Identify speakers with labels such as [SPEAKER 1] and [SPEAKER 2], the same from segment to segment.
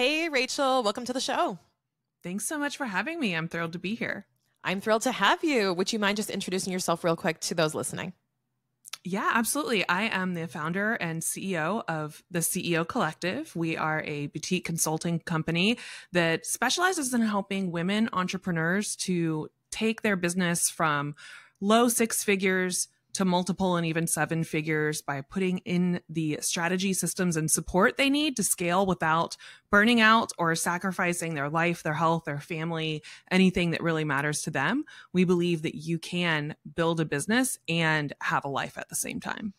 [SPEAKER 1] Hey, Rachel, welcome to the show.
[SPEAKER 2] Thanks so much for having me. I'm thrilled to be here.
[SPEAKER 1] I'm thrilled to have you. Would you mind just introducing yourself real quick to those listening?
[SPEAKER 2] Yeah, absolutely. I am the founder and CEO of the CEO Collective. We are a boutique consulting company that specializes in helping women entrepreneurs to take their business from low six figures to multiple and even seven figures by putting in the strategy, systems, and support they need to scale without burning out or sacrificing their life, their health, their family, anything that really matters to them. We believe that you can build a business and have a life at the same time.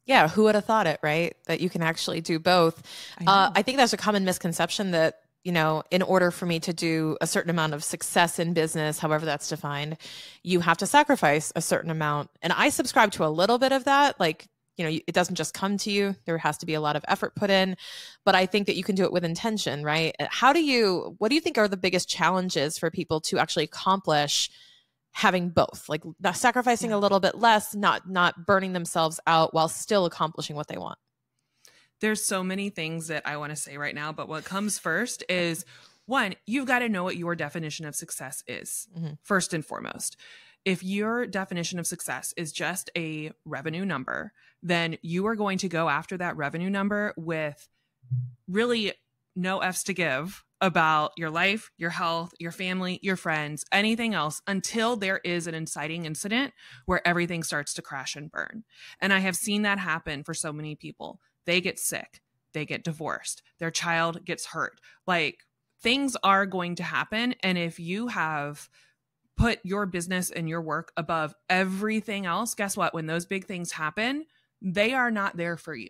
[SPEAKER 1] Yeah, who would have thought it, right? That you can actually do both.
[SPEAKER 2] I know.
[SPEAKER 1] I think that's a common misconception that, in order for me to do a certain amount of success in business, however that's defined, you have to sacrifice a certain amount. And I subscribe to a little bit of that. Like, it doesn't just come to you. There has to be a lot of effort put in, but I think that you can do it with intention, right? What do you think are the biggest challenges for people to actually accomplish having both, like not sacrificing
[SPEAKER 2] Yeah.
[SPEAKER 1] a little bit less, not burning themselves out while still accomplishing what they want?
[SPEAKER 2] There's so many things that I want to say right now, but what comes first is one, you've got to know what your definition of success is,
[SPEAKER 1] Mm-hmm.
[SPEAKER 2] first and foremost. If your definition of success is just a revenue number, then you are going to go after that revenue number with really no F's to give about your life, your health, your family, your friends, anything else until there is an inciting incident where everything starts to crash and burn. And I have seen that happen for so many people. They get sick, they get divorced, their child gets hurt. Like things are going to happen. And if you have put your business and your work above everything else, guess what? When those big things happen, they are not there for you.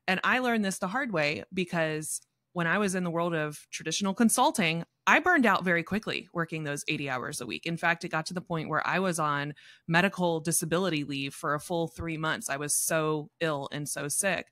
[SPEAKER 2] And I learned this the hard way because when I was in the world of traditional consulting, I burned out very quickly working those 80 hours a week. In fact, it got to the point where I was on medical disability leave for a full 3 months. I was so ill and so sick.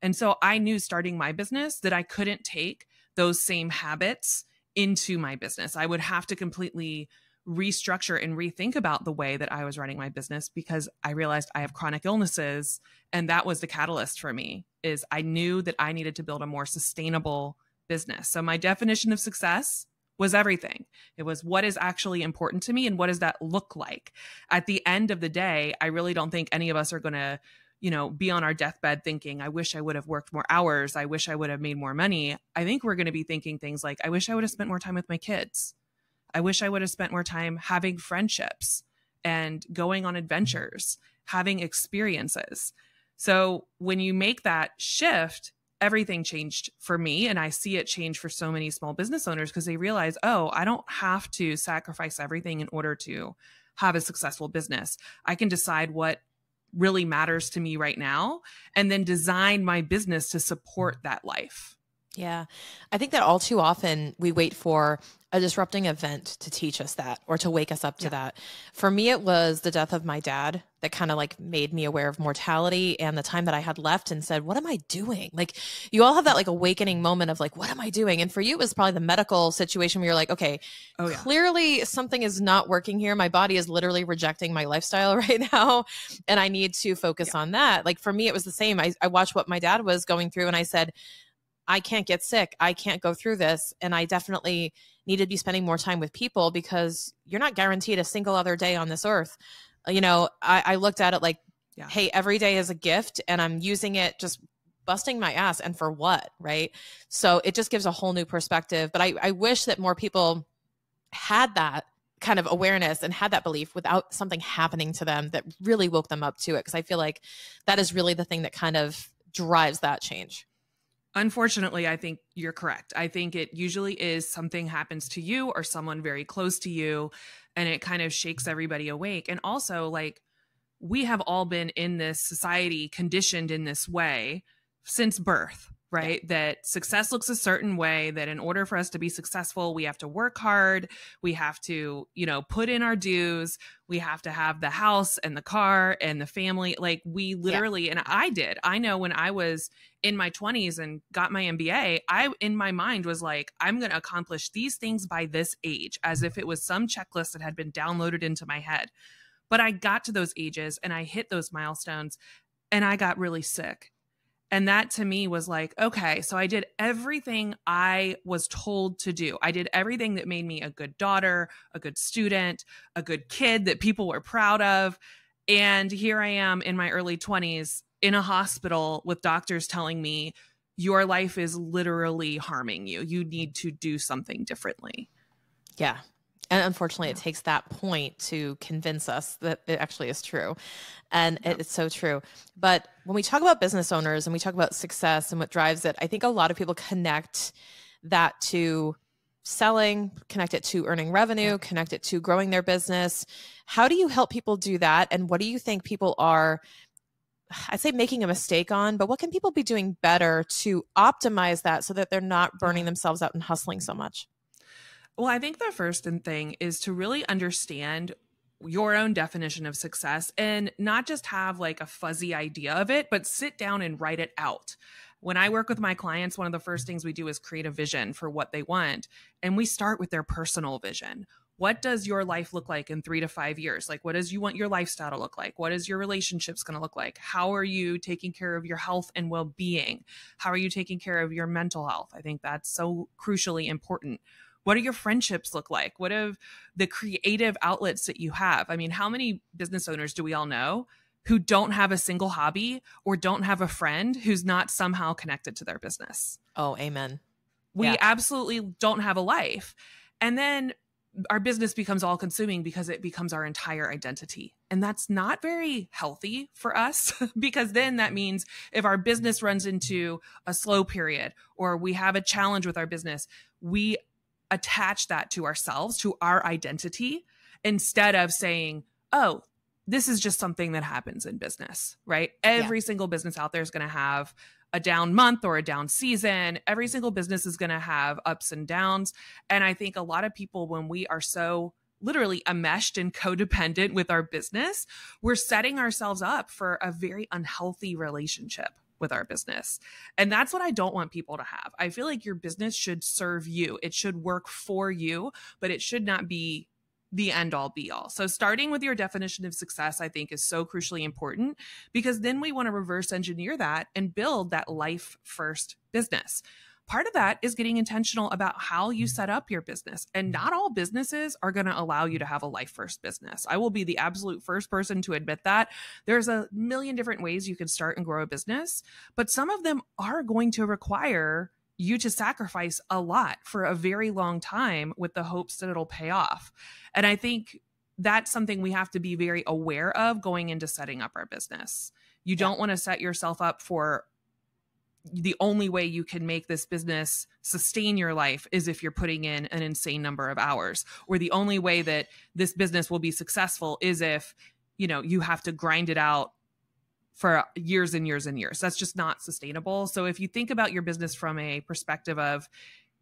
[SPEAKER 2] And so I knew starting my business that I couldn't take those same habits into my business. I would have to completely restructure and rethink about the way that I was running my business because I realized I have chronic illnesses. And that was the catalyst for me is I knew that I needed to build a more sustainable business. So my definition of success was everything. It was what is actually important to me and what does that look like? At the end of the day, I really don't think any of us are going to, be on our deathbed thinking, I wish I would have worked more hours. I wish I would have made more money. I think we're going to be thinking things like, I wish I would have spent more time with my kids. I wish I would have spent more time having friendships and going on adventures, having experiences. So when you make that shift, everything changed for me. And I see it change for so many small business owners because they realize, oh, I don't have to sacrifice everything in order to have a successful business. I can decide what really matters to me right now and then design my business to support that life.
[SPEAKER 1] Yeah. I think that all too often we wait for a disrupting event to teach us that or to wake us up to that. For me, it was the death of my dad that kind of like made me aware of mortality and the time that I had left and said, what am I doing? Like you all have that like awakening moment of like, what am I doing? And for you, it was probably the medical situation where you're like, okay, clearly something is not working here. My body is literally rejecting my lifestyle right now. And I need to focus on that. Like for me, it was the same. I watched what my dad was going through and I said, I can't get sick. I can't go through this. And I definitely need to be spending more time with people because you're not guaranteed a single other day on this earth. I looked at it like, hey, every day is a gift and I'm using it just busting my ass. And for what? Right. So it just gives a whole new perspective. But I wish that more people had that kind of awareness and had that belief without something happening to them that really woke them up to it. Because I feel like that is really the thing that kind of drives that change.
[SPEAKER 2] Unfortunately, I think you're correct. I think it usually is something happens to you or someone very close to you, and it kind of shakes everybody awake. And also, like, we have all been in this society conditioned in this way since birth, right? Yeah. That success looks a certain way, that in order for us to be successful, we have to work hard. We have to, put in our dues. We have to have the house and the car and the family. Like we literally, and I know when I was in my 20s and got my MBA, in my mind was like, I'm going to accomplish these things by this age, as if it was some checklist that had been downloaded into my head. But I got to those ages and I hit those milestones and I got really sick. And that to me was like, okay, so I did everything I was told to do. I did everything that made me a good daughter, a good student, a good kid that people were proud of. And here I am in my early 20s in a hospital with doctors telling me, your life is literally harming you. You need to do something differently.
[SPEAKER 1] Yeah. And unfortunately, it takes that point to convince us that it actually is true. And it's so true. But when we talk about business owners and we talk about success and what drives it, I think a lot of people connect that to selling, connect it to earning revenue, connect it to growing their business. How do you help people do that? And what do you think people are, I'd say, making a mistake on, but what can people be doing better to optimize that so that they're not burning themselves out and hustling so much?
[SPEAKER 2] Well, I think the first thing is to really understand your own definition of success and not just have like a fuzzy idea of it, but sit down and write it out. When I work with my clients, one of the first things we do is create a vision for what they want. And we start with their personal vision. What does your life look like in 3 to 5 years? Like, what does you want your lifestyle to look like? What is your relationships going to look like? How are you taking care of your health and well-being? How are you taking care of your mental health? I think that's so crucially important. What do your friendships look like? What are the creative outlets that you have? I mean, how many business owners do we all know who don't have a single hobby or don't have a friend who's not somehow connected to their business?
[SPEAKER 1] Oh, amen.
[SPEAKER 2] We absolutely don't have a life. And then our business becomes all consuming because it becomes our entire identity. And that's not very healthy for us because then that means if our business runs into a slow period or we have a challenge with our business, we attach that to ourselves, to our identity, instead of saying, oh, this is just something that happens in business, right? Every single business out there is going to have a down month or a down season. Every single business is going to have ups and downs. And I think a lot of people, when we are so literally enmeshed and codependent with our business, we're setting ourselves up for a very unhealthy relationship with our business. And that's what I don't want people to have. I feel like your business should serve you. It should work for you, but it should not be the end all be all. So starting with your definition of success, I think, is so crucially important because then we want to reverse engineer that and build that life first business. Part of that is getting intentional about how you set up your business. And not all businesses are going to allow you to have a life first business. I will be the absolute first person to admit that. There's a million different ways you can start and grow a business, but some of them are going to require you to sacrifice a lot for a very long time with the hopes that it'll pay off. And I think that's something we have to be very aware of going into setting up our business. You don't want to set yourself up for the only way you can make this business sustain your life is if you're putting in an insane number of hours, or the only way that this business will be successful is if, you know, you have to grind it out for years and years and years. That's just not sustainable. So if you think about your business from a perspective of,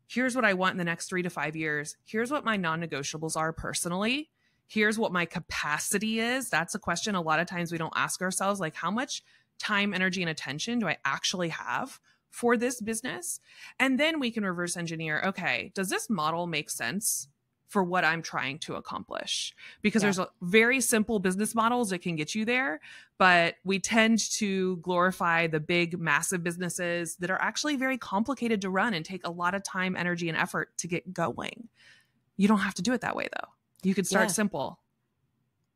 [SPEAKER 2] here's what I want in the next 3 to 5 years, here's what my non-negotiables are personally, here's what my capacity is. That's a question a lot of times we don't ask ourselves, like, how much time, energy, and attention do I actually have for this business? And then we can reverse engineer, okay, does this model make sense for what I'm trying to accomplish? Because there's a very simple business models that can get you there, but we tend to glorify the big, massive businesses that are actually very complicated to run and take a lot of time, energy, and effort to get going. You don't have to do it that way, though. You could start simple.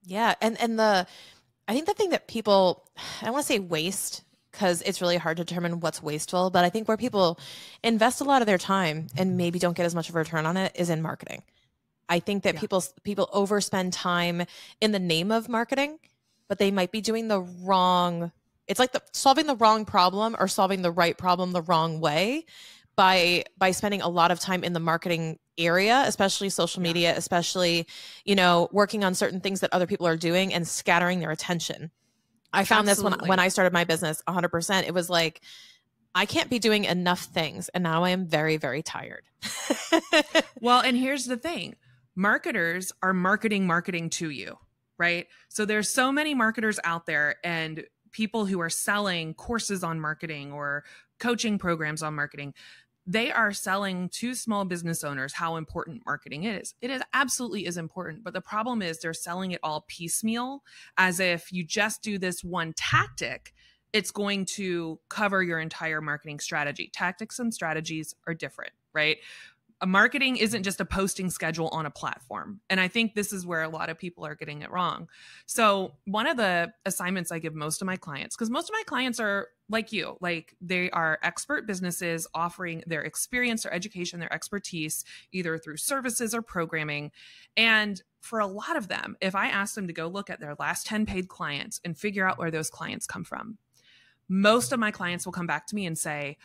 [SPEAKER 1] Yeah. And I think the thing that people, I don't want to say waste, because it's really hard to determine what's wasteful, but I think where people invest a lot of their time and maybe don't get as much of a return on it is in marketing. I think that people overspend time in the name of marketing, but they might be doing the wrong, it's like solving the wrong problem or solving the right problem the wrong way by spending a lot of time in the marketing area, especially social media, especially, you know, working on certain things that other people are doing and scattering their attention. I found this when I started my business 100%. It was like, I can't be doing enough things. And now I am very, very tired.
[SPEAKER 2] Well, and here's the thing. Marketers are marketing to you, right? So there's so many marketers out there and people who are selling courses on marketing or coaching programs on marketing. They are selling to small business owners how important marketing is. It is absolutely is important, but the problem is they're selling it all piecemeal, as if you just do this one tactic, it's going to cover your entire marketing strategy. Tactics and strategies are different, right? A marketing isn't just a posting schedule on a platform. And I think this is where a lot of people are getting it wrong. So one of the assignments I give most of my clients, because most of my clients are like you, like they are expert businesses offering their experience, their education, their expertise, either through services or programming. And for a lot of them, if I ask them to go look at their last 10 paid clients and figure out where those clients come from, most of my clients will come back to me and say,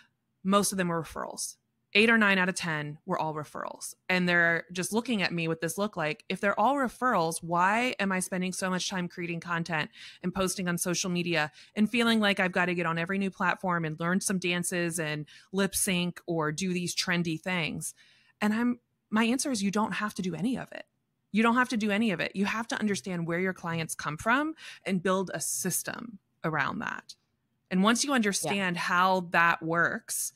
[SPEAKER 2] most of them were referrals. 8 or 9 out of 10 were all referrals. And they're just looking at me with this look like, if they're all referrals, why am I spending so much time creating content and posting on social media and feeling like I've got to get on every new platform and learn some dances and lip sync or do these trendy things? And my answer is, you don't have to do any of it. You don't have to do any of it. You have to understand where your clients come from and build a system around that. And once you understand how that works,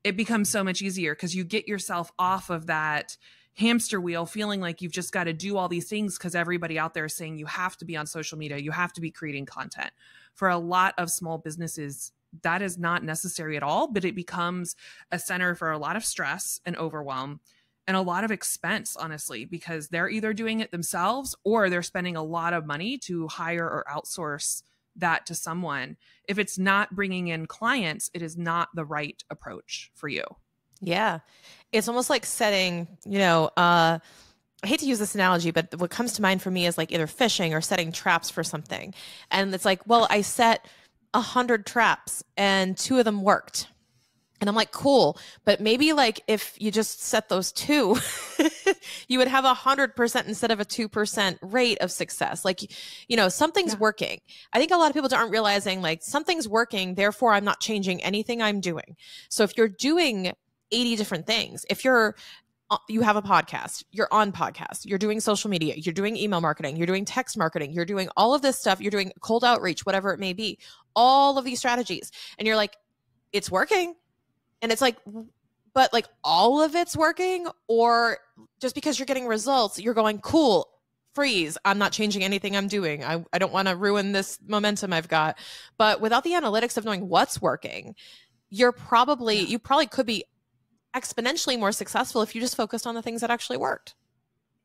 [SPEAKER 2] it becomes so much easier because you get yourself off of that hamster wheel feeling like you've just got to do all these things because everybody out there is saying you have to be on social media, you have to be creating content. For a lot of small businesses, that is not necessary at all, but it becomes a center for a lot of stress and overwhelm and a lot of expense, honestly, because they're either doing it themselves or they're spending a lot of money to hire or outsource that to someone. If it's not bringing in clients, it is not the right approach for you.
[SPEAKER 1] Yeah. It's almost like setting, I hate to use this analogy, but what comes to mind for me is like either fishing or setting traps for something. And it's like, well, I set 100 traps and 2 of them worked. And I'm like, cool. But maybe like if you just set those 2, you would have 100% instead of a 2% rate of success. Like, something's working. I think a lot of people aren't realizing like something's working. Therefore, I'm not changing anything I'm doing. So if you're doing 80 different things, if you have a podcast, you're on podcast, you're doing social media, you're doing email marketing, you're doing text marketing, you're doing all of this stuff, you're doing cold outreach, whatever it may be, all of these strategies. And you're like, it's working. And it's like, but like all of it's working, or just because you're getting results, you're going, cool, freeze. I'm not changing anything I'm doing. I don't want to ruin this momentum I've got. But without the analytics of knowing what's working, you probably could be exponentially more successful if you just focused on the things that actually worked.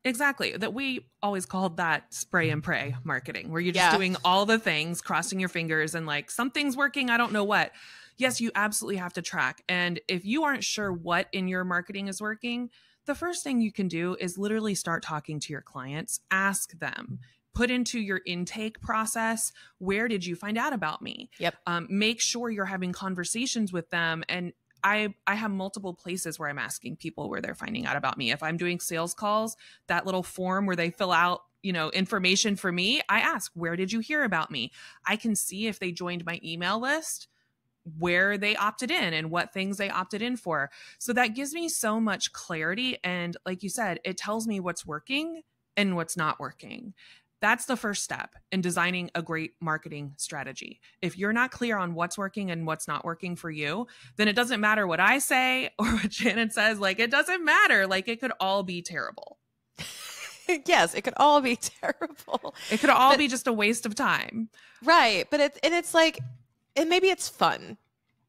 [SPEAKER 2] Exactly. That we always called that spray and pray marketing, where you're just doing all the things, crossing your fingers and like, something's working, I don't know what. Yes, you absolutely have to track. And if you aren't sure what in your marketing is working, the first thing you can do is literally start talking to your clients, ask them, put into your intake process, where did you find out about me?
[SPEAKER 1] Yep.
[SPEAKER 2] Make sure you're having conversations with them. And I have multiple places where I'm asking people where they're finding out about me. If I'm doing sales calls, that little form where they fill out, information for me, I ask, where did you hear about me? I can see if they joined my email list, where they opted in and what things they opted in for. So that gives me so much clarity. And like you said, it tells me what's working and what's not working. That's the first step in designing a great marketing strategy. If you're not clear on what's working and what's not working for you, then it doesn't matter what I say or what Shannon says. Like, it doesn't matter. Like, it could all be terrible.
[SPEAKER 1] Yes, it could all be terrible.
[SPEAKER 2] It could all be just a waste of time.
[SPEAKER 1] Right. But it's like, and maybe it's fun,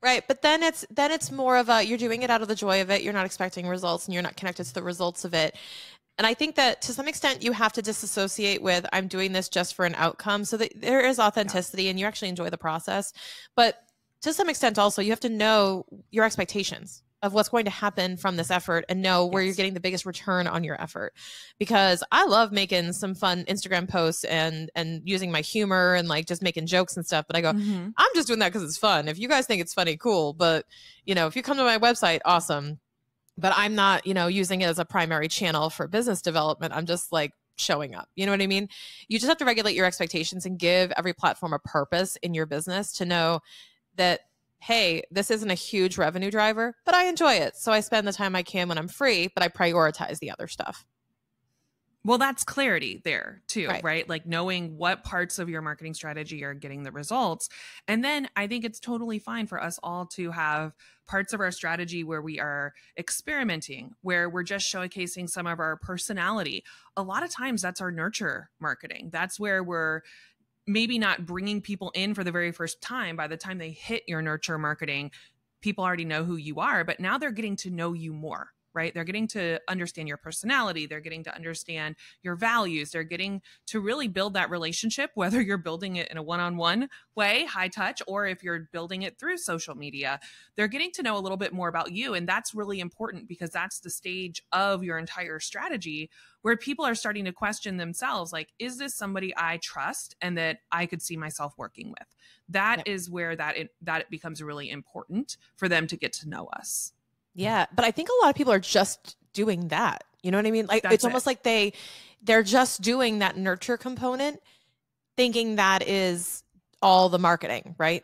[SPEAKER 1] right? But then it's more of you're doing it out of the joy of it. You're not expecting results and you're not connected to the results of it. And I think that to some extent you have to disassociate with, I'm doing this just for an outcome, so that there is authenticity and you actually enjoy the process. But to some extent also, you have to know your expectations of what's going to happen from this effort and know where you're getting the biggest return on your effort. Because I love making some fun Instagram posts and using my humor and like just making jokes and stuff. But I go, I'm just doing that because it's fun. If you guys think it's funny, cool. But if you come to my website, awesome. But I'm not, using it as a primary channel for business development. I'm just like showing up. You know what I mean? You just have to regulate your expectations and give every platform a purpose in your business to know that, hey, this isn't a huge revenue driver, but I enjoy it. So I spend the time I can when I'm free, but I prioritize the other stuff.
[SPEAKER 2] Well, that's clarity there too, right? Like knowing what parts of your marketing strategy are getting the results. And then I think it's totally fine for us all to have parts of our strategy where we are experimenting, where we're just showcasing some of our personality. A lot of times that's our nurture marketing. That's where we're maybe not bringing people in for the very first time. By the time they hit your nurture marketing, people already know who you are, but now they're getting to know you more, right? They're getting to understand your personality. They're getting to understand your values. They're getting to really build that relationship, whether you're building it in a one-on-one way, high touch, or if you're building it through social media. They're getting to know a little bit more about you. And that's really important because that's the stage of your entire strategy where people are starting to question themselves, like, is this somebody I trust and that I could see myself working with? That is where it becomes really important for them to get to know us.
[SPEAKER 1] Yeah. But I think a lot of people are just doing that. You know what I mean? Like, it's almost like they're just doing that nurture component, thinking that is all the marketing, right?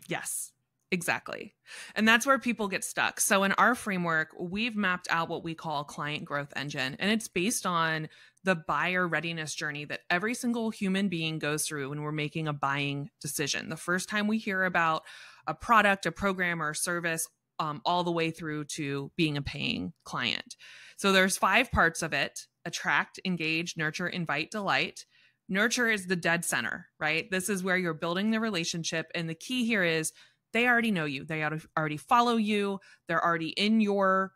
[SPEAKER 2] Yes, exactly. And that's where people get stuck. So in our framework, we've mapped out what we call client growth engine, and it's based on the buyer readiness journey that every single human being goes through when we're making a buying decision. The first time we hear about a product, a program, or a service, all the way through to being a paying client. So there's 5 parts of it: attract, engage, nurture, invite, delight. Nurture is the dead center, right? This is where you're building the relationship. And the key here is they already know you. They already follow you. They're already in your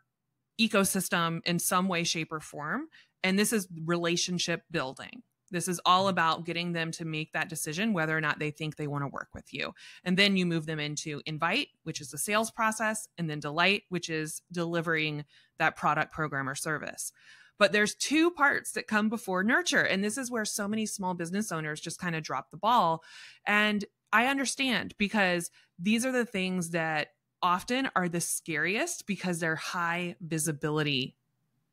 [SPEAKER 2] ecosystem in some way, shape, or form. And this is relationship building. This is all about getting them to make that decision, whether or not they think they want to work with you. And then you move them into invite, which is the sales process, and then delight, which is delivering that product, program, or service. But there's 2 parts that come before nurture. And this is where so many small business owners just kind of drop the ball. And I understand, because these are the things that often are the scariest because they're high visibility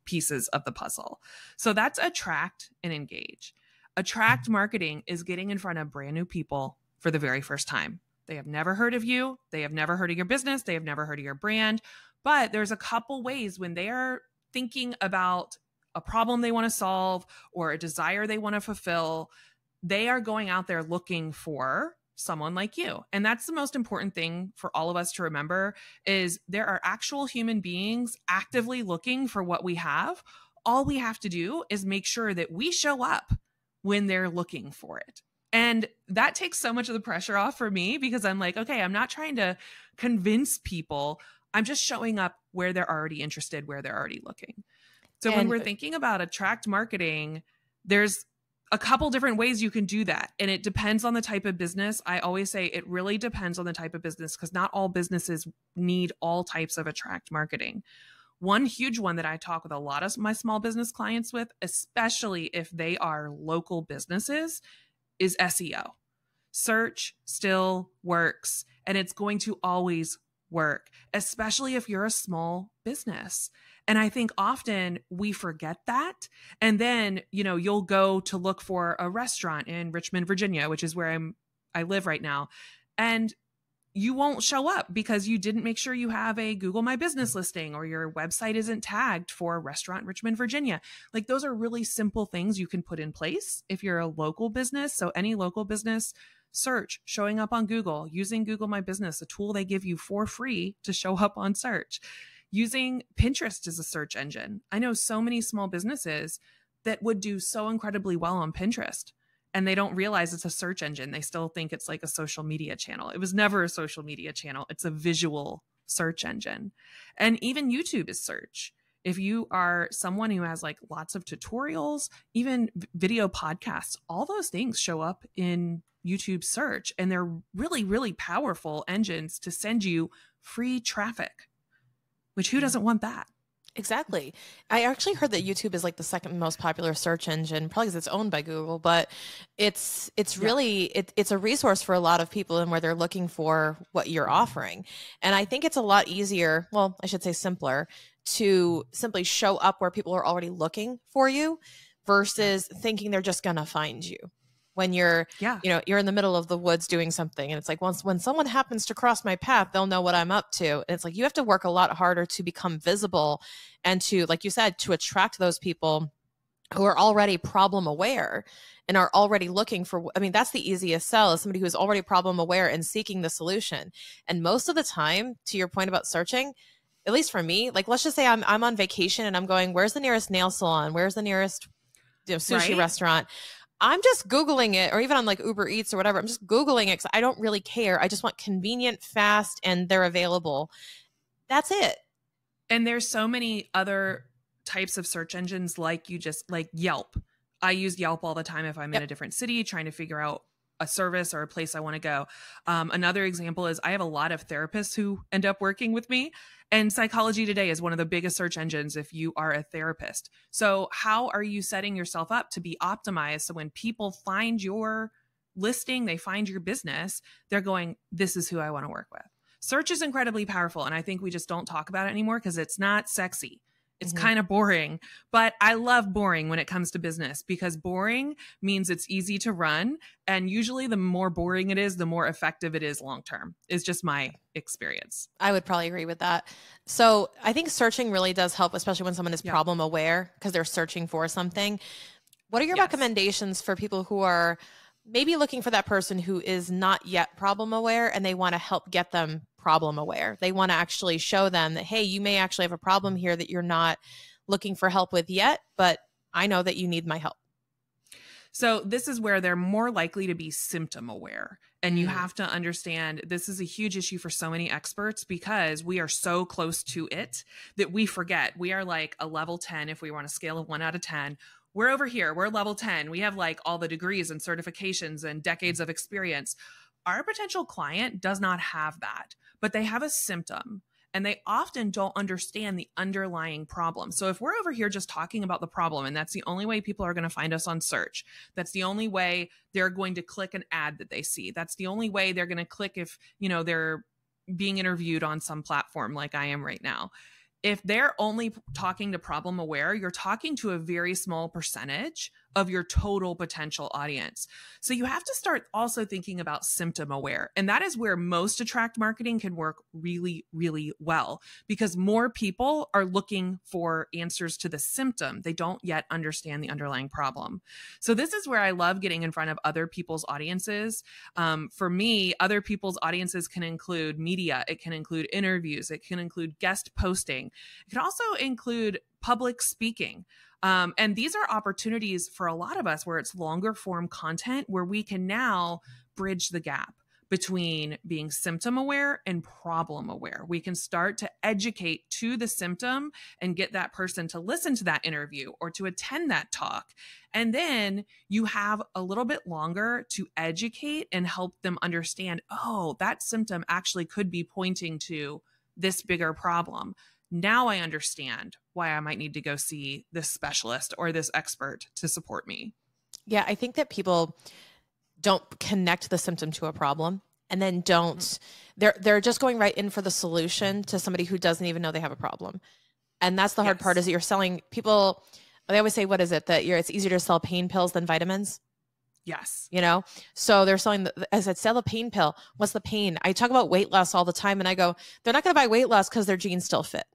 [SPEAKER 2] pieces of the puzzle. So that's attract and engage. Attract marketing is getting in front of brand new people for the very first time. They have never heard of you. They have never heard of your business. They have never heard of your brand. But there's a couple ways when they are thinking about a problem they want to solve or a desire they want to fulfill, they are going out there looking for someone like you. And that's the most important thing for all of us to remember, is there are actual human beings actively looking for what we have. All we have to do is make sure that we show up when they're looking for it. And that takes so much of the pressure off for me, because I'm like, okay, I'm not trying to convince people. I'm just showing up where they're already interested, where they're already looking. So when we're thinking about attract marketing, there's a couple different ways you can do that. And it depends on the type of business. I always say it really depends on the type of business, because not all businesses need all types of attract marketing. One huge one that I talk with a lot of my small business clients with, especially if they are local businesses, is SEO. Search still works, and it's going to always work, especially if you're a small business. And I think often we forget that. And then, you'll go to look for a restaurant in Richmond, Virginia, which is where I live right now. And you won't show up because you didn't make sure you have a Google My Business listing, or your website isn't tagged for restaurant Richmond, Virginia. Like, those are really simple things you can put in place if you're a local business. So any local business, search, showing up on Google, using Google My Business, a tool they give you for free to show up on search. Using Pinterest as a search engine. I know so many small businesses that would do so incredibly well on Pinterest, and they don't realize it's a search engine. They still think it's like a social media channel. It was never a social media channel. It's a visual search engine. And even YouTube is search. If you are someone who has like lots of tutorials, even video podcasts, all those things show up in YouTube search, and they're really, really powerful engines to send you free traffic, which who doesn't want that?
[SPEAKER 1] Exactly. I actually heard that YouTube is like the second most popular search engine, probably because it's owned by Google, but it's really, it's a resource for a lot of people, and where they're looking for what you're offering. And I think it's a lot easier, well, I should say simpler, to simply show up where people are already looking for you versus thinking they're just going to find you. When you're, you're in the middle of the woods doing something, and it's like, when someone happens to cross my path, they'll know what I'm up to. And it's like, you have to work a lot harder to become visible, and to, like you said, to attract those people who are already problem aware and are already looking for, that's the easiest sell, is somebody who is already problem aware and seeking the solution. And most of the time, to your point about searching, at least for me, like, let's just say I'm on vacation and I'm going, where's the nearest nail salon? Where's the nearest sushi restaurant? I'm just Googling it, or even on like Uber Eats or whatever. I'm just Googling it because I don't really care. I just want convenient, fast, and they're available. That's it.
[SPEAKER 2] And there's so many other types of search engines like Yelp. I use Yelp all the time if I'm in a different city trying to figure out a service or a place I want to go. Another example is I have a lot of therapists who end up working with me, and Psychology Today is one of the biggest search engines if you are a therapist. So how are you setting yourself up to be optimized so when people find your listing, they find your business, they're going, this is who I want to work with. Search is incredibly powerful, and I think we just don't talk about it anymore because it's not sexy. It's kind of boring, but I love boring when it comes to business because boring means it's easy to run. And usually the more boring it is, the more effective it is long-term. It's just my experience.
[SPEAKER 1] I would probably agree with that. So I think searching really does help, especially when someone is problem aware because they're searching for something. What are your recommendations for people who are maybe looking for that person who is not yet problem aware and they want to help get them problem aware? They want to actually show them that, hey, you may actually have a problem here that you're not looking for help with yet, but I know that you need my help.
[SPEAKER 2] So this is where they're more likely to be symptom aware. And you have to understand this is a huge issue for so many experts because we are so close to it that we forget. We are like a level 10 if we were on a scale of 1 out of 10. We're over here. We're level 10. We have like all the degrees and certifications and decades of experience. Our potential client does not have that, but they have a symptom and they often don't understand the underlying problem. So if we're over here just talking about the problem and that's the only way people are going to find us on search, that's the only way they're going to click an ad that they see. That's the only way they're going to click if, you know, they're being interviewed on some platform like I am right now. If they're only talking to problem aware, you're talking to a very small percentage of your total potential audience. So you have to start also thinking about symptom aware. And that is where most attract marketing can work really, really well because more people are looking for answers to the symptom. They don't yet understand the underlying problem. So this is where I love getting in front of other people's audiences. For me, other people's audiences can include media. It can include interviews. It can include guest posting. It can also include public speaking. And these are opportunities for a lot of us where it's longer form content where we can now bridge the gap between being symptom aware and problem aware. We can start to educate to the symptom and get that person to listen to that interview or to attend that talk. And then you have a little bit longer to educate and help them understand, oh, that symptom actually could be pointing to this bigger problem. Now I understand why I might need to go see this specialist or this expert to support me.
[SPEAKER 1] Yeah, I think that people don't connect the symptom to a problem and then they're just going right in for the solution to somebody who doesn't even know they have a problem. And that's the hard part is that you're selling people. They always say, what is it? That it's easier to sell pain pills than vitamins.
[SPEAKER 2] Yes.
[SPEAKER 1] You know, so they're selling, as I sell a pain pill. What's the pain? I talk about weight loss all the time and I go, they're not going to buy weight loss because their jeans still fit.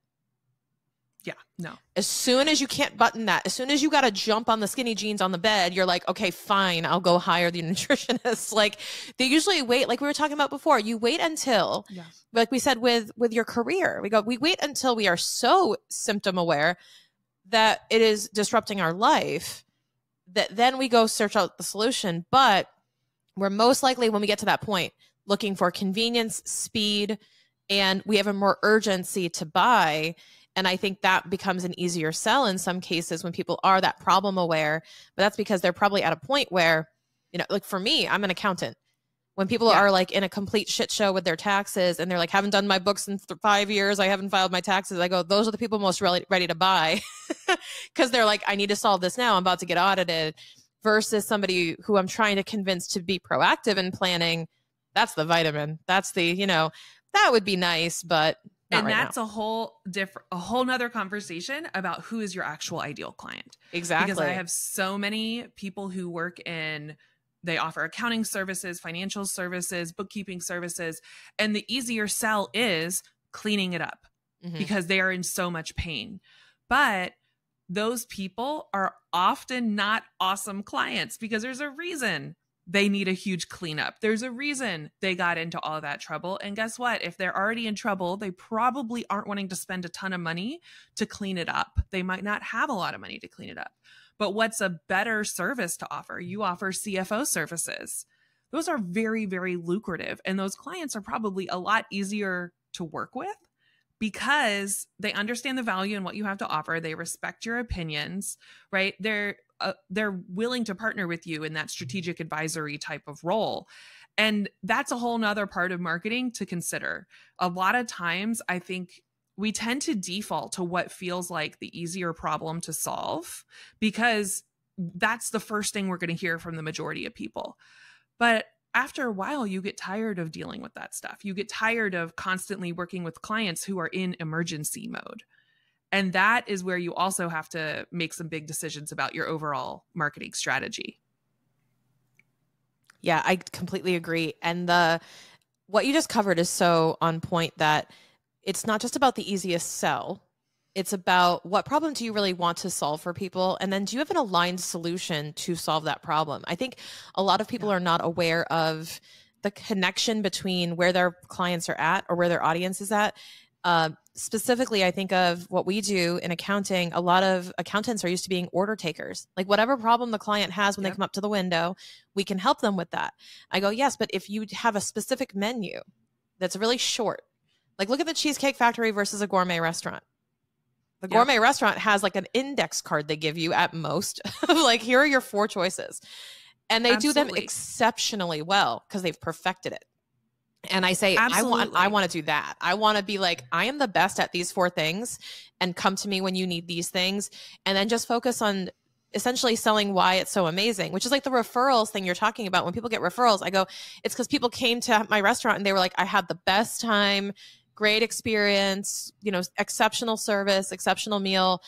[SPEAKER 2] Yeah, no.
[SPEAKER 1] As soon as you can't button that, as soon as you got to jump on the skinny jeans on the bed, you're like, okay, fine, I'll go hire the nutritionist. Like they usually wait, like we were talking about before, you wait until, like we said with your career, we wait until we are so symptom aware that it is disrupting our life that then we go search out the solution. But we're most likely when we get to that point looking for convenience, speed, and we have a more urgency to buy. And I think that becomes an easier sell in some cases when people are that problem aware, but that's because they're probably at a point where, you know, like for me, I'm an accountant. When people are like in a complete shit show with their taxes and they're like, haven't done my books in 5 years, I haven't filed my taxes. I go, those are the people most ready to buy because they're like, I need to solve this now. I'm about to get audited versus somebody who I'm trying to convince to be proactive in planning. That's the vitamin. That's the, you know, that would be nice, but not
[SPEAKER 2] and
[SPEAKER 1] right
[SPEAKER 2] that's
[SPEAKER 1] now.
[SPEAKER 2] a whole nother conversation about who is your actual ideal client.
[SPEAKER 1] Exactly.
[SPEAKER 2] Because I have so many people who work they offer accounting services, financial services, bookkeeping services, and the easier sell is cleaning it up because they are in so much pain. But those people are often not awesome clients because there's a reason they need a huge cleanup. There's a reason they got into all that trouble. And guess what? If they're already in trouble, they probably aren't wanting to spend a ton of money to clean it up. They might not have a lot of money to clean it up. But what's a better service to offer? You offer CFO services. Those are very, very lucrative. And those clients are probably a lot easier to work with because they understand the value and what you have to offer. They respect your opinions, right? They're willing to partner with you in that strategic advisory type of role. And that's a whole nother part of marketing to consider. A lot of times, I think we tend to default to what feels like the easier problem to solve because that's the first thing we're going to hear from the majority of people. But after a while, you get tired of dealing with that stuff. You get tired of constantly working with clients who are in emergency mode. And that is where you also have to make some big decisions about your overall marketing strategy.
[SPEAKER 1] Yeah, I completely agree. And what you just covered is so on point that it's not just about the easiest sell. It's about what problem do you really want to solve for people? And then do you have an aligned solution to solve that problem? I think a lot of people are not aware of the connection between where their clients are at or where their audience is at. Specifically, I think of what we do in accounting. A lot of accountants are used to being order takers. Like whatever problem the client has when they come up to the window, we can help them with that. I go, yes, but if you have a specific menu that's really short, like look at the Cheesecake Factory versus a gourmet restaurant. The gourmet restaurant has like an index card they give you at most. Like, here are your 4 choices. And they do them exceptionally well because they've perfected it. And I say, I want to do that. I want to be like, I am the best at these 4 things and come to me when you need these things. And then just focus on essentially selling why it's so amazing, which is like the referrals thing you're talking about. When people get referrals, I go, it's because people came to my restaurant and they were like, I had the best time, great experience, exceptional service, exceptional meal.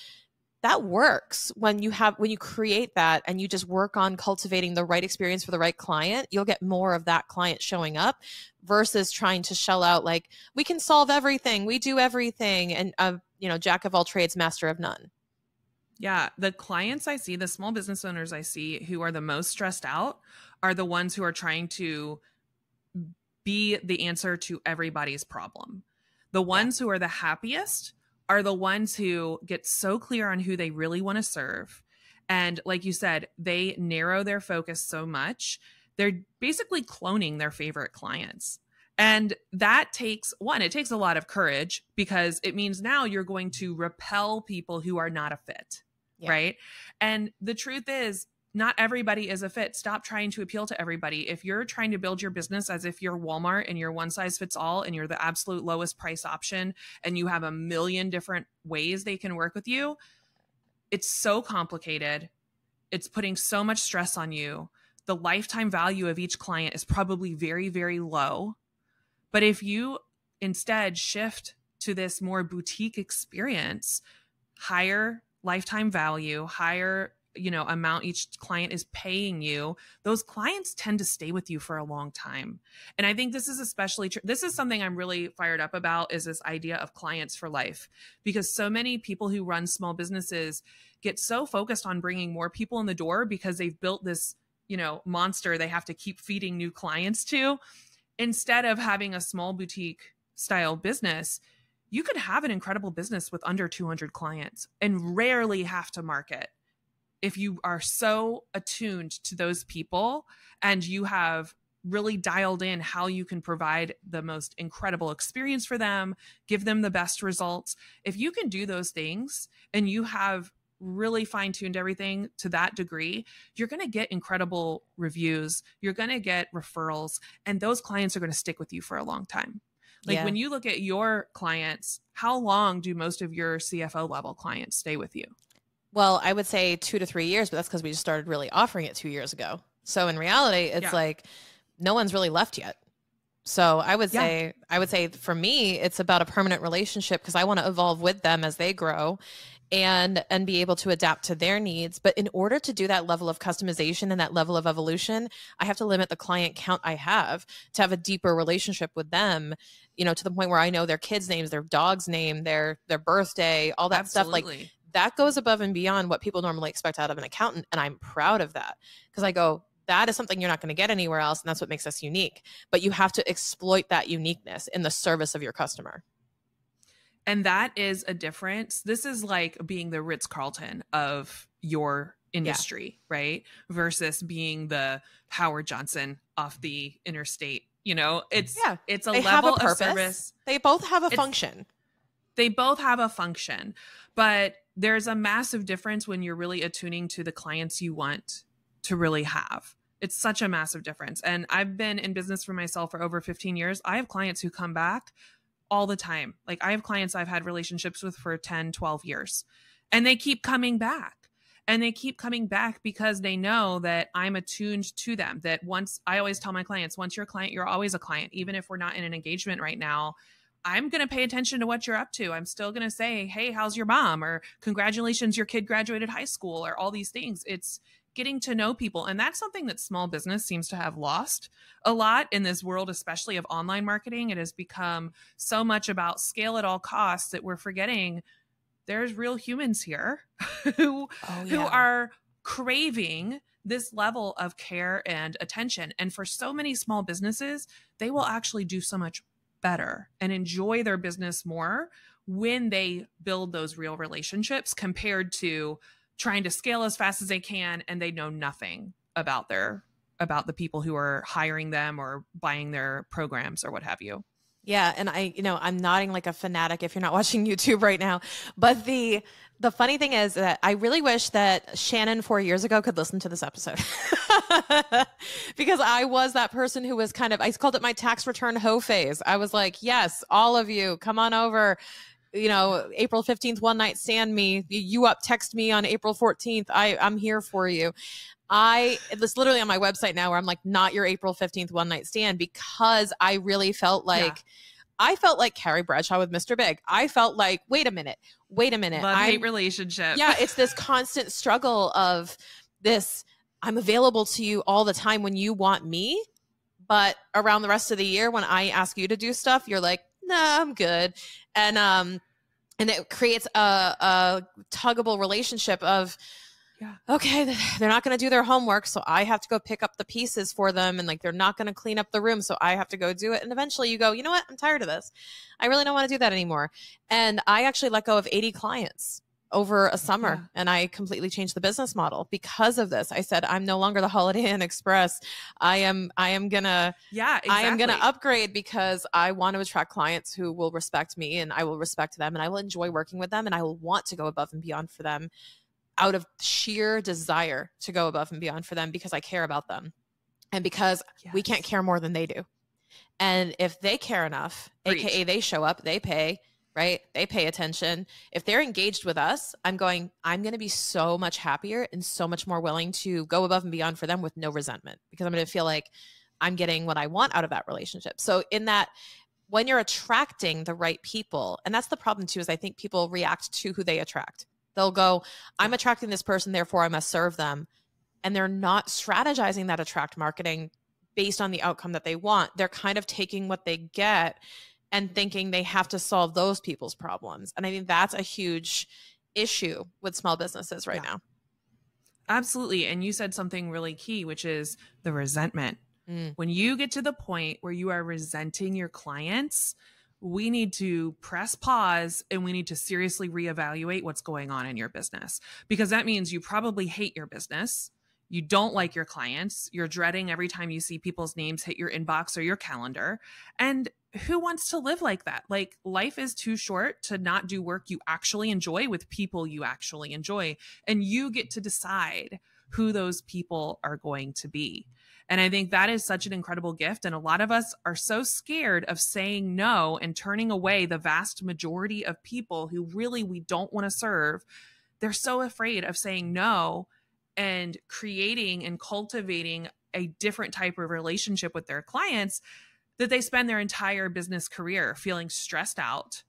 [SPEAKER 1] That works when you create that and you just work on cultivating the right experience for the right client. You'll get more of that client showing up versus trying to shell out like, we can solve everything, we do everything, and jack of all trades, master of none.
[SPEAKER 2] Yeah, the clients I see, the small business owners I see who are the most stressed out are the ones who are trying to be the answer to everybody's problem. The ones who are the happiest are the ones who get so clear on who they really want to serve. And like you said, they narrow their focus so much. They're basically cloning their favorite clients. And that takes a lot of courage because it means now you're going to repel people who are not a fit. Yeah. Right. And the truth is, not everybody is a fit. Stop trying to appeal to everybody. If you're trying to build your business as if you're Walmart and you're one size fits all and you're the absolute lowest price option and you have a million different ways they can work with you, it's so complicated. It's putting so much stress on you. The lifetime value of each client is probably very, very low. But if you instead shift to this more boutique experience, higher lifetime value, higher amount each client is paying you, those clients tend to stay with you for a long time. And I think this is especially true. This is something I'm really fired up about, is this idea of clients for life, because so many people who run small businesses get so focused on bringing more people in the door because they've built this, monster they have to keep feeding new clients to, instead of having a small boutique style business. You could have an incredible business with under 200 clients and rarely have to market. If you are so attuned to those people and you have really dialed in how you can provide the most incredible experience for them, give them the best results. If you can do those things and you have really fine-tuned everything to that degree, you're going to get incredible reviews. You're going to get referrals, and those clients are going to stick with you for a long time. Like when you look at your clients, how long do most of your CFO level clients stay with you?
[SPEAKER 1] Well, I would say 2 to 3 years, but that's because we just started really offering it 2 years ago. So in reality, it's like no one's really left yet. So I would say for me, it's about a permanent relationship because I want to evolve with them as they grow and be able to adapt to their needs. But in order to do that level of customization and that level of evolution, I have to limit the client count I have to have a deeper relationship with them, to the point where I know their kids' names, their dog's name, their birthday, all that stuff. Like that goes above and beyond what people normally expect out of an accountant. And I'm proud of that because I go, that is something you're not going to get anywhere else. And that's what makes us unique. But you have to exploit that uniqueness in the service of your customer.
[SPEAKER 2] And that is a difference. This is like being the Ritz-Carlton of your industry, right? Versus being the Howard Johnson off the interstate. You know, it's a
[SPEAKER 1] They have a
[SPEAKER 2] level of
[SPEAKER 1] purpose.
[SPEAKER 2] service.
[SPEAKER 1] They both have a function.
[SPEAKER 2] They both have a function, but there's a massive difference when you're really attuning to the clients you want to really have. It's such a massive difference. And I've been in business for myself for over 15 years. I have clients who come back all the time. Like I have clients I've had relationships with for 10, 12 years, and they keep coming back. And they keep coming back because they know that I'm attuned to them. That once, I always tell my clients, once you're a client, you're always a client. Even if we're not in an engagement right now, I'm going to pay attention to what you're up to. I'm still going to say, hey, how's your mom? Or congratulations, your kid graduated high school, or all these things. It's getting to know people. And that's something that small business seems to have lost a lot in this world, especially of online marketing. It has become so much about scale at all costs that we're forgetting there's real humans here who are craving this level of care and attention. And for so many small businesses, they will actually do so much better and enjoy their business more when they build those real relationships compared to trying to scale as fast as they can and they know nothing about the people who are hiring them or buying their programs or what have you.
[SPEAKER 1] Yeah. And I'm nodding like a fanatic if you're not watching YouTube right now. But the funny thing is that I really wish that Shannon 4 years ago could listen to this episode because I was that person who was I called it my tax return hoe phase. I was like, yes, all of you come on over, April 15th, one night stand me, text me on April 14th. I'm here for you. It's literally on my website now where I'm like, not your April 15th one night stand, because I really felt like, I felt like Carrie Bradshaw with Mr. Big. I felt like, wait a minute.
[SPEAKER 2] Love-hate relationship.
[SPEAKER 1] Yeah. It's this constant struggle of this, I'm available to you all the time when you want me, but around the rest of the year, when I ask you to do stuff, you're like, nah, I'm good. And it creates a tuggable relationship of, okay, they're not going to do their homework, so I have to go pick up the pieces for them. And like, they're not going to clean up the room, so I have to go do it. And eventually you go, you know what? I'm tired of this. I really don't want to do that anymore. And I actually let go of 80 clients over a summer, and I completely changed the business model because of this. I said, I'm no longer the Holiday Inn Express. I am gonna upgrade because I want to attract clients who will respect me, and I will respect them, and I will enjoy working with them, and I will want to go above and beyond for them out of sheer desire to go above and beyond for them because I care about them and because we can't care more than they do. And if they care enough, AKA they show up, they pay, right? They pay attention. If they're engaged with us, I'm going to be so much happier and so much more willing to go above and beyond for them with no resentment, because I'm going to feel like I'm getting what I want out of that relationship. So in that, when you're attracting the right people, and that's the problem too, is I think people react to who they attract. They'll go, I'm attracting this person, therefore I must serve them. And they're not strategizing that attract marketing based on the outcome that they want. They're kind of taking what they get and thinking they have to solve those people's problems. And I think that's a huge issue with small businesses right now.
[SPEAKER 2] Absolutely. And you said something really key, which is the resentment. When you get to the point where you are resenting your clients, we need to press pause and we need to seriously reevaluate what's going on in your business, because that means you probably hate your business. You don't like your clients. You're dreading every time you see people's names hit your inbox or your calendar. And who wants to live like that? Like, life is too short to not do work you actually enjoy with people you actually enjoy. And you get to decide who those people are going to be. And I think that is such an incredible gift. And a lot of us are so scared of saying no and turning away the vast majority of people who really we don't want to serve. They're so afraid of saying no and creating and cultivating a different type of relationship with their clients that they spend their entire business career feeling stressed out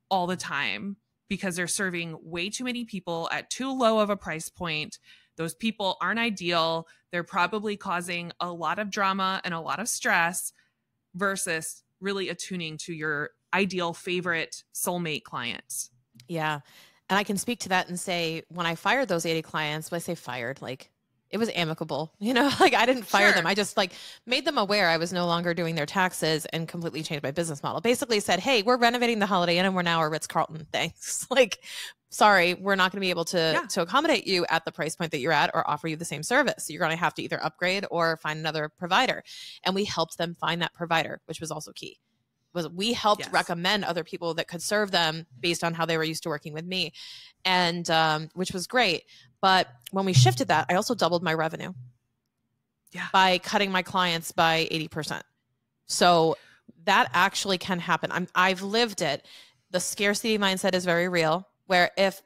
[SPEAKER 2] all the time because they're serving way too many people at too low of a price point. Those people aren't ideal. They're probably causing a lot of drama and a lot of stress versus really attuning to your ideal favorite soulmate clients.
[SPEAKER 1] Yeah. And I can speak to that and say, when I fired those 80 clients, when I say fired, like It was amicable, like I didn't fire
[SPEAKER 2] Sure.
[SPEAKER 1] them. I just like made them aware I was no longer doing their taxes and completely changed my business model. Basically said, hey, we're renovating the Holiday Inn and we're now a Ritz-Carlton. Thanks. Like, sorry, we're not going to be able to accommodate you at the price point that you're at or offer you the same service. So you're going to have to either upgrade or find another provider. And we helped them find that provider, which was also key. We helped recommend other people that could serve them based on how they were used to working with me, and which was great. But when we shifted that, I also doubled my revenue by cutting my clients by 80%. So that actually can happen. I've lived it. The scarcity mindset is very real, where if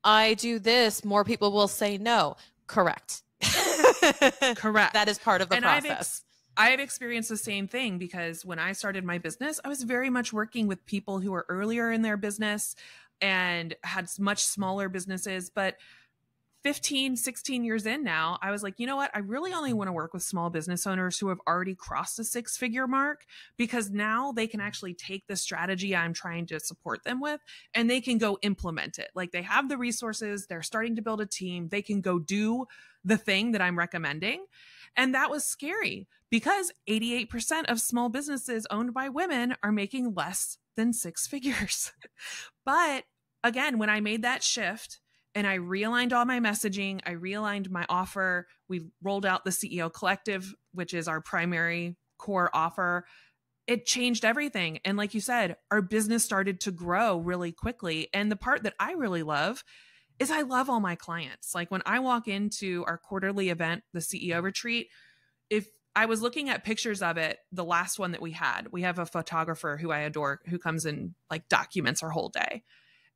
[SPEAKER 1] I do this, more people will say no. Correct.
[SPEAKER 2] Correct.
[SPEAKER 1] That is part of the process.
[SPEAKER 2] I have experienced the same thing, because when I started my business, I was very much working with people who were earlier in their business and had much smaller businesses. But 15, 16 years in now, I was like, you know what? I really only want to work with small business owners who have already crossed the 6-figure mark, because now they can actually take the strategy I'm trying to support them with and they can go implement it. Like, they have the resources, they're starting to build a team, they can go do the thing that I'm recommending. And that was scary, because 88% of small businesses owned by women are making less than 6 figures. But again, when I made that shift and I realigned all my messaging, I realigned my offer, we rolled out the CEO Collective, which is our primary core offer, it changed everything. And like you said, our business started to grow really quickly. And the part that I really love is I love all my clients. Like, when I walk into our quarterly event, the CEO retreat, if I was looking at pictures of it, the last one that we have a photographer who I adore, who comes and like documents our whole day.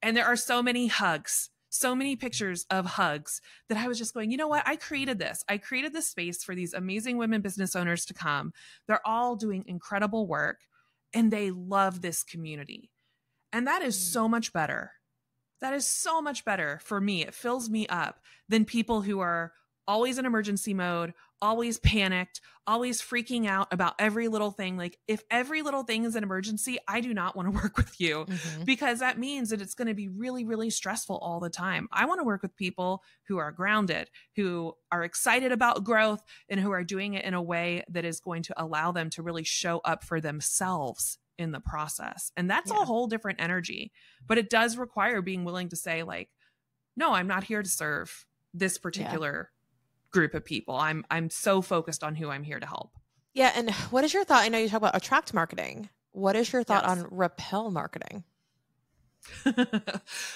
[SPEAKER 2] And there are so many hugs, so many pictures of hugs, that I was just going, you know what? I created this. I created this space for these amazing women business owners to come. They're all doing incredible work and they love this community. And that is so much better. That is so much better for me. It fills me up than people who are always in emergency mode, always panicked, always freaking out about every little thing. Like, if every little thing is an emergency, I do not want to work with you, because that means that it's going to be really, really stressful all the time. I want to work with people who are grounded, who are excited about growth, and who are doing it in a way that is going to allow them to really show up for themselves in the process. And that's a whole different energy, but it does require being willing to say, like, no, I'm not here to serve this particular group of people. I'm so focused on who I'm here to help.
[SPEAKER 1] Yeah. And what is your thought? I know you talk about attract marketing. What is your thought on repel marketing?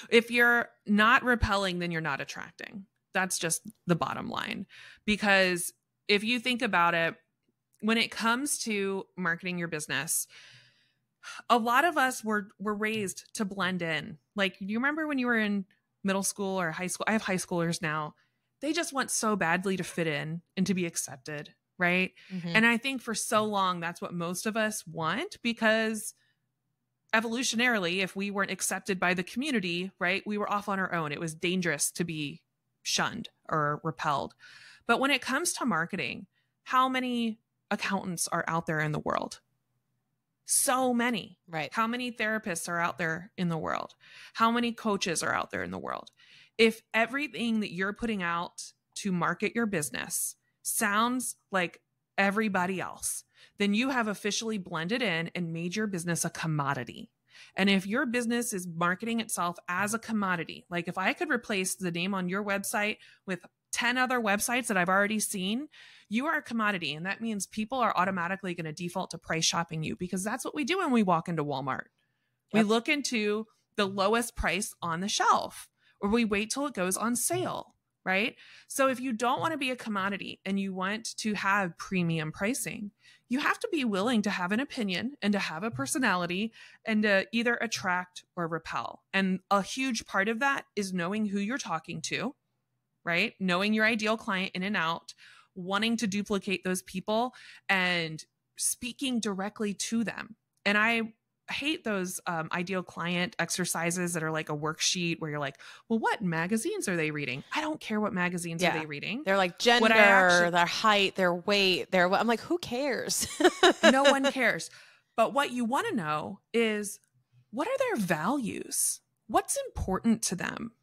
[SPEAKER 2] If you're not repelling, then you're not attracting. That's just the bottom line. Because if you think about it, when it comes to marketing your business, a lot of us were raised to blend in. Like, do you remember when you were in middle school or high school? I have high schoolers now. They just want so badly to fit in and to be accepted, right? And I think for so long, that's what most of us want, because evolutionarily, if we weren't accepted by the community, right, we were off on our own. It was dangerous to be shunned or repelled. But when it comes to marketing, how many accountants are out there in the world? So many.
[SPEAKER 1] Right.
[SPEAKER 2] How many therapists are out there in the world? How many coaches are out there in the world? If everything that you're putting out to market your business sounds like everybody else, then you have officially blended in and made your business a commodity. And if your business is marketing itself as a commodity, like if I could replace the name on your website with 10 other websites that I've already seen, you are a commodity. And that means people are automatically going to default to price shopping you, because that's what we do when we walk into Walmart. We look into the lowest price on the shelf, or we wait till it goes on sale, right? So if you don't want to be a commodity and you want to have premium pricing, you have to be willing to have an opinion and to have a personality and to either attract or repel. And a huge part of that is knowing who you're talking to, right? Knowing your ideal client in and out, wanting to duplicate those people and speaking directly to them. And I hate those ideal client exercises that are like a worksheet where you're like, well, what magazines are they reading? I don't care what magazines are they reading.
[SPEAKER 1] They're like gender, their height, their weight, I'm like, who cares?
[SPEAKER 2] No one cares. But what you want to know is, what are their values? What's important to them?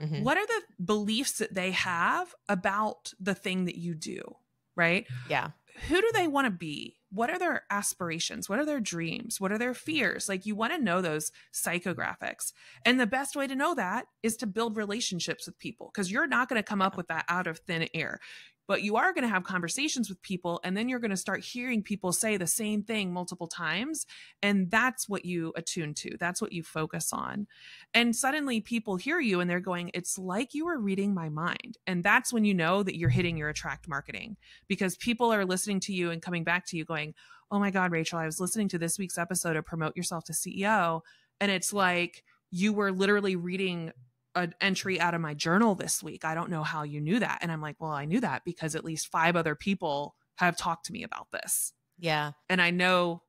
[SPEAKER 1] Mm-hmm.
[SPEAKER 2] What are the beliefs that they have about the thing that you do, right?
[SPEAKER 1] Yeah.
[SPEAKER 2] Who do they want to be? What are their aspirations? What are their dreams? What are their fears? Like, you want to know those psychographics. And the best way to know that is to build relationships with people, because you're not going to come up with that out of thin air. But you are going to have conversations with people, and then you're going to start hearing people say the same thing multiple times. And that's what you attune to. That's what you focus on. And suddenly people hear you and they're going, it's like you were reading my mind. And that's when you know that you're hitting your attract marketing, because people are listening to you and coming back to you going, oh my God, Racheal, I was listening to this week's episode of Promote Yourself to CEO. And it's like you were literally reading an entry out of my journal this week. I don't know how you knew that. And I'm like, well, I knew that because at least 5 other people have talked to me about this.
[SPEAKER 1] Yeah.
[SPEAKER 2] And I know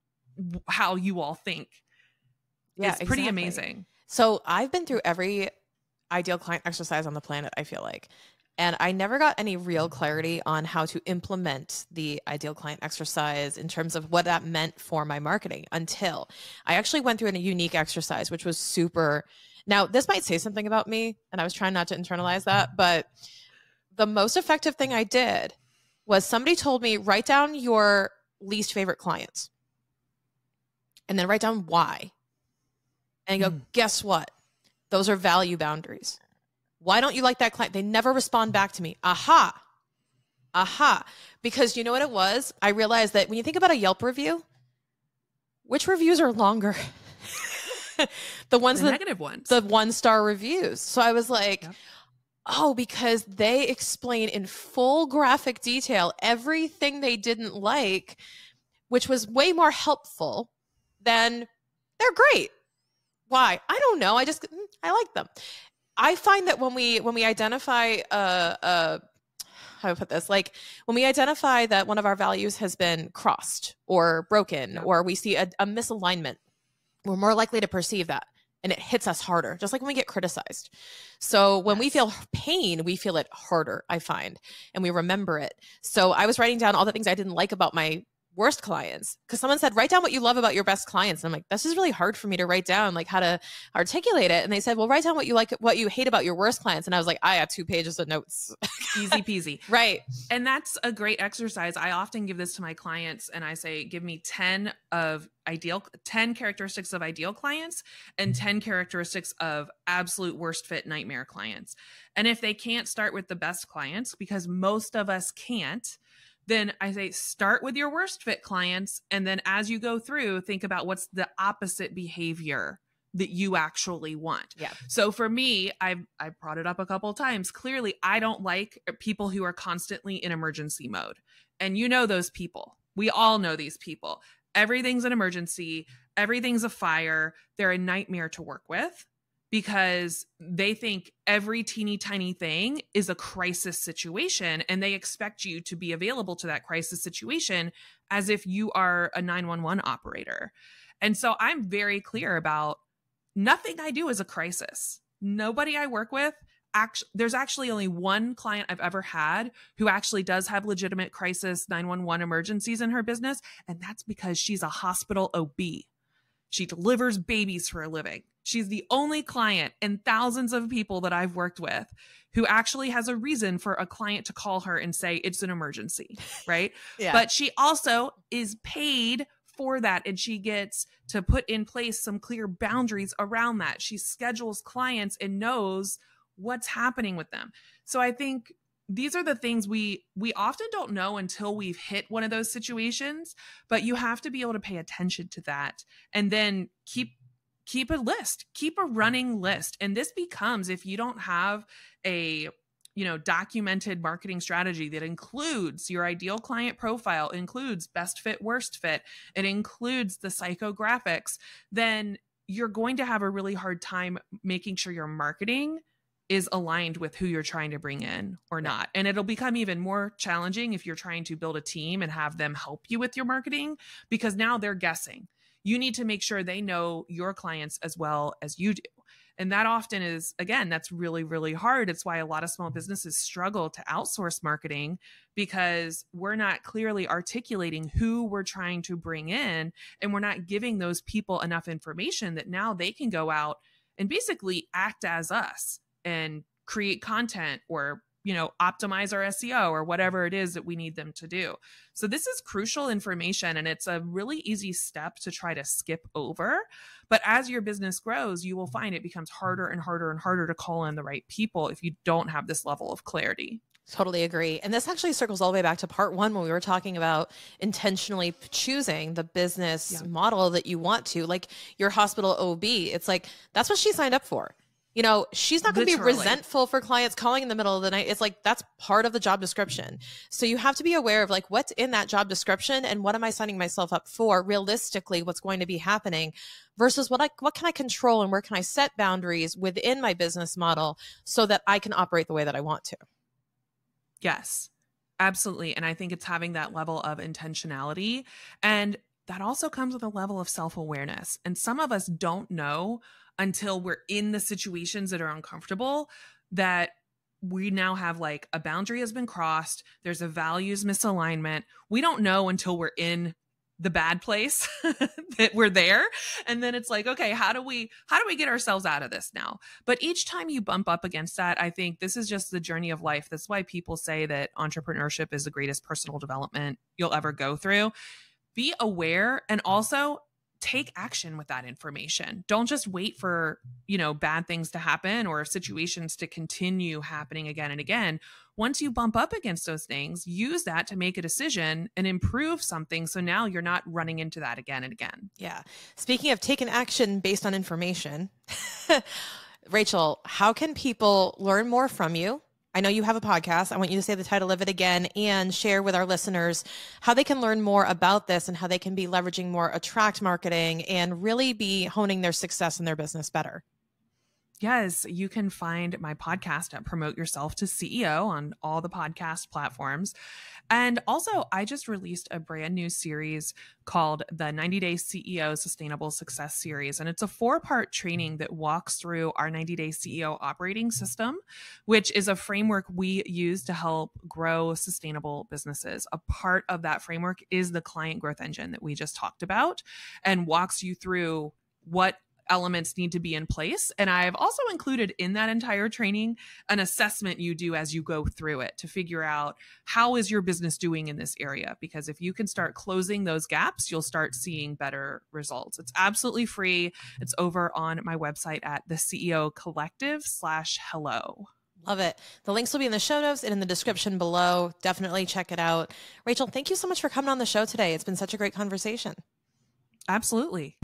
[SPEAKER 2] how you all think.
[SPEAKER 1] Yeah,
[SPEAKER 2] it's pretty
[SPEAKER 1] exactly.
[SPEAKER 2] amazing.
[SPEAKER 1] So I've been through every ideal client exercise on the planet, I feel like. And I never got any real clarity on how to implement the ideal client exercise in terms of what that meant for my marketing until I actually went through a unique exercise, which was super. Now, this might say something about me, and I was trying not to internalize that, but the most effective thing I did was somebody told me, write down your least favorite clients and then write down why. And go, guess what? Those are value boundaries. Why don't you like that client? They never respond back to me. Aha. Because you know what it was? I realized that when you think about a Yelp review, which reviews are longer? the
[SPEAKER 2] negative ones.
[SPEAKER 1] The 1-star reviews. So I was like, oh, because they explain in full graphic detail everything they didn't like, which was way more helpful than they're great. Why? I don't know. I like them. I find that when we identify how do I put this? Like when we identify that one of our values has been crossed or broken, or we see a misalignment, we're more likely to perceive that, and it hits us harder, just like when we get criticized. So when we feel pain, we feel it harder, I find, and we remember it. So I was writing down all the things I didn't like about my worst clients, because someone said, write down what you love about your best clients. And I'm like, this is really hard for me to write down, like how to articulate it. And they said, well, write down what you like, what you hate about your worst clients. And I was like, I have 2 pages of notes.
[SPEAKER 2] Easy peasy.
[SPEAKER 1] Right.
[SPEAKER 2] And that's a great exercise. I often give this to my clients and I say, give me 10 characteristics of ideal clients and 10 characteristics of absolute worst fit nightmare clients. And if they can't start with the best clients, because most of us can't, then I say, start with your worst fit clients. And then as you go through, think about what's the opposite behavior that you actually want.
[SPEAKER 1] Yeah.
[SPEAKER 2] So for me, I've brought it up a couple of times. Clearly, I don't like people who are constantly in emergency mode. And you know those people. We all know these people. Everything's an emergency. Everything's a fire. They're a nightmare to work with, because they think every teeny tiny thing is a crisis situation, and they expect you to be available to that crisis situation as if you are a 911 operator. And so I'm very clear about nothing I do is a crisis. Nobody I work with, there's actually only one client I've ever had who actually does have legitimate crisis 911 emergencies in her business, and that's because she's a hospital OB. She delivers babies for a living. She's the only client in thousands of people that I've worked with who actually has a reason for a client to call her and say it's an emergency, right?
[SPEAKER 1] Yeah.
[SPEAKER 2] But she also is paid for that, and she gets to put in place some clear boundaries around that. She schedules clients and knows what's happening with them. So I think these are the things we often don't know until we've hit one of those situations, but you have to be able to pay attention to that and then keep a list, keep a running list. And this becomes, if you don't have a, documented marketing strategy that includes your ideal client profile, includes best fit, worst fit, it includes the psychographics, then you're going to have a really hard time making sure your marketing is aligned with who you're trying to bring in or not. And it'll become even more challenging if you're trying to build a team and have them help you with your marketing, because now they're guessing. You need to make sure they know your clients as well as you do. And that often is, again, that's really, really hard. It's why a lot of small businesses struggle to outsource marketing, because we're not clearly articulating who we're trying to bring in, and we're not giving those people enough information that now they can go out and basically act as us and create content or, optimize our SEO or whatever it is that we need them to do. So this is crucial information, and it's a really easy step to try to skip over. But as your business grows, you will find it becomes harder and harder and harder to call in the right people if you don't have this level of clarity.
[SPEAKER 1] Totally agree. And this actually circles all the way back to part one when we were talking about intentionally choosing the business model that you want to, like your hospital OB. It's like, that's what she signed up for. She's not going to be resentful for clients calling in the middle of the night. It's like, that's part of the job description. So you have to be aware of like, what's in that job description and what am I signing myself up for realistically, what's going to be happening versus what can I control and where can I set boundaries within my business model so that I can operate the way that I want to.
[SPEAKER 2] Yes, absolutely. And I think it's having that level of intentionality. And that also comes with a level of self-awareness. And some of us don't know until we're in the situations that are uncomfortable that we now have like a boundary has been crossed. There's a values misalignment. We don't know until we're in the bad place that we're there. And then it's like, okay, how do we get ourselves out of this now? But each time you bump up against that, I think this is just the journey of life. That's why people say that entrepreneurship is the greatest personal development you'll ever go through. Be aware and also take action with that information. Don't just wait for, bad things to happen or situations to continue happening again and again. Once you bump up against those things, use that to make a decision and improve something. So now you're not running into that again and again.
[SPEAKER 1] Yeah. Speaking of taking action based on information, Racheal, how can people learn more from you? I know you have a podcast. I want you to say the title of it again and share with our listeners how they can learn more about this and how they can be leveraging more attract marketing and really be honing their success in their business better.
[SPEAKER 2] Yes, you can find my podcast at Promote Yourself to CEO on all the podcast platforms. And also, I just released a brand new series called the 90-Day CEO Sustainable Success Series. And it's a 4-part training that walks through our 90-Day CEO operating system, which is a framework we use to help grow sustainable businesses. A part of that framework is the client growth engine that we just talked about and walks you through what elements need to be in place. And I've also included in that entire training an assessment you do as you go through it to figure out how is your business doing in this area. Because if you can start closing those gaps, you'll start seeing better results. It's absolutely free. It's over on my website at the CEO Collective/hello.
[SPEAKER 1] Love it. The links will be in the show notes and in the description below. Definitely check it out. Racheal, thank you so much for coming on the show today. It's been such a great conversation.
[SPEAKER 2] Absolutely.